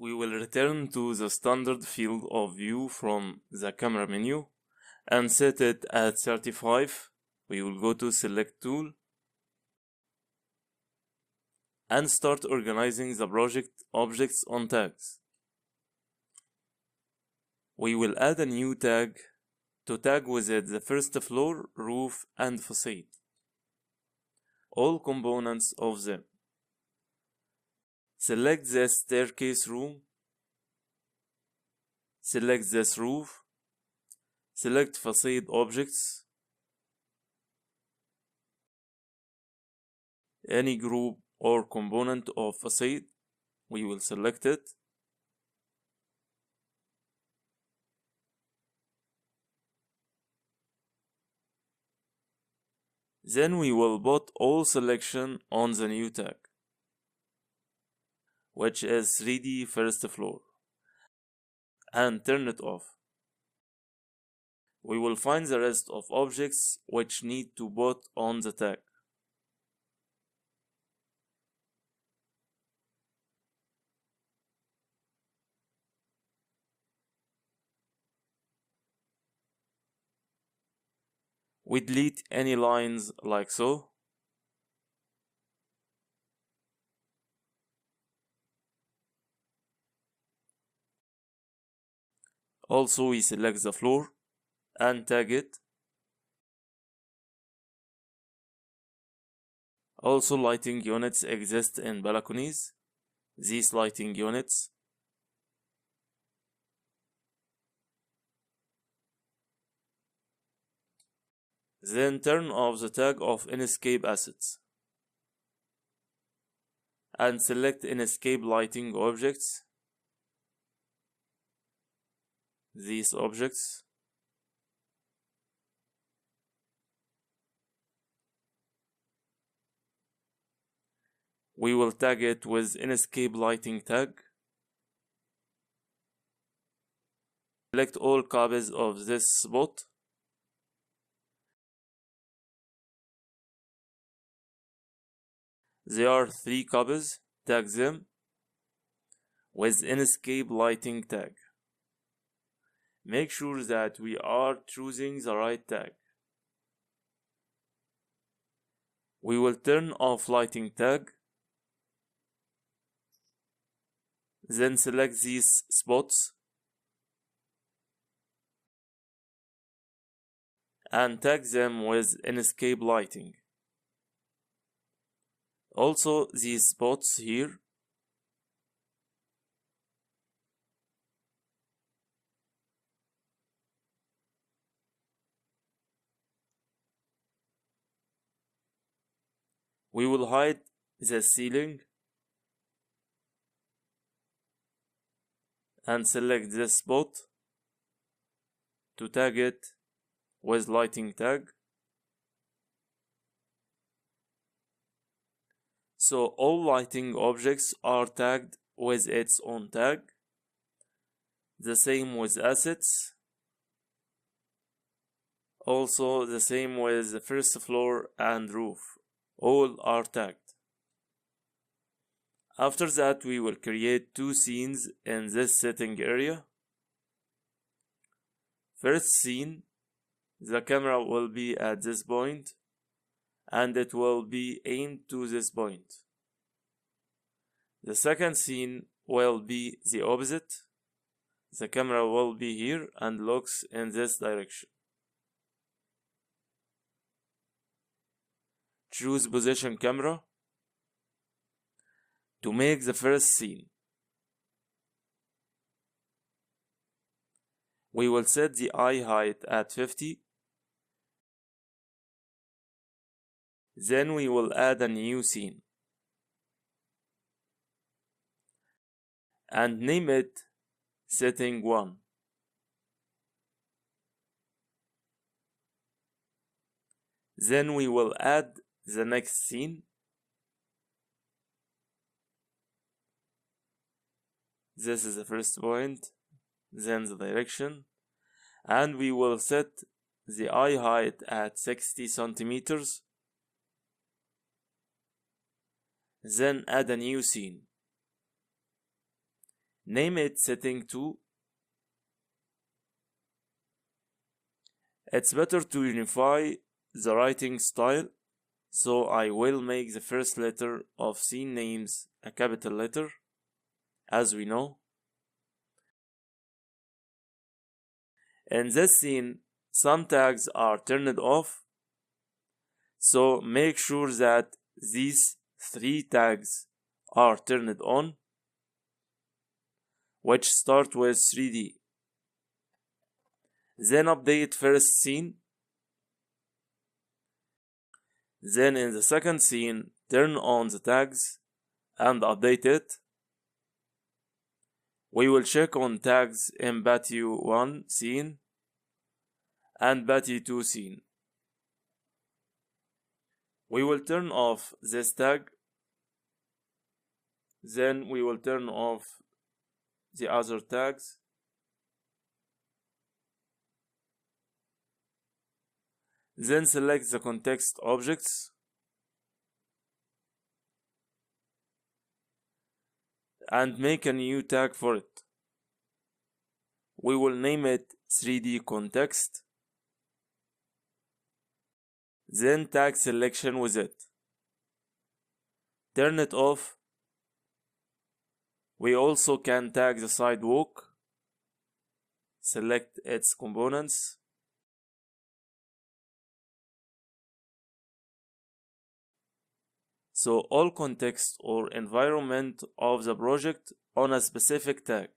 We will return to the standard field of view from the camera menu and set it at 35. We will go to Select Tool and start organizing the project objects on tags. We will add a new tag to tag with it the first floor, roof, and facade, all components of them. Select this staircase room, select this roof, select facade objects, any group or component of facade, we will select it. Then we will put all selection on the new tag, which is 3D first floor, and turn it off. We will find the rest of objects which need to put on the tag. We delete any lines like so. Also, we select the floor and tag it. Also, lighting units exist in balconies. These lighting units. Then turn off the tag of Enscape assets and select Enscape lighting objects. These objects. We will tag it with Enscape lighting tag. Select all copies of this spot. There are 3 copies. Tag them with Enscape lighting tag. Make sure that we are choosing the right tag. We will turn off lighting tag. Then select these spots and tag them with Enscape lighting. Also, these spots here. We will hide the ceiling and select this spot to tag it with lighting tag. So all lighting objects are tagged with its own tag. The same with assets. Also the same with the first floor and roof. All are tagged. After that, we will create 2 scenes in this setting area. First scene, the camera will be at this point and it will be aimed to this point. The second scene will be the opposite. The camera will be here and looks in this direction. Choose position camera to make the first scene. We will set the eye height at 50. Then we will add a new scene and name it setting 1. Then we will add the next scene. This is the first point, then the direction, and we will set the eye height at 60 centimeters. Then add a new scene. Name it setting 2. It's better to unify the writing style, so I will make the first letter of scene names a capital letter, as we know. In this scene, some tags are turned off, so make sure that these 3 tags are turned on, which start with 3D. Then update first scene. Then in the second scene, turn on the tags and update it. We will check on tags in Batty 1 scene and Batty 2 scene. We will turn off this tag. Then we will turn off the other tags. Then select the context objects and make a new tag for it. We will name it 3D context. Then tag selection with it. Turn it off. We also can tag the sidewalk. Select its components. So all context or environment of the project on a specific tag.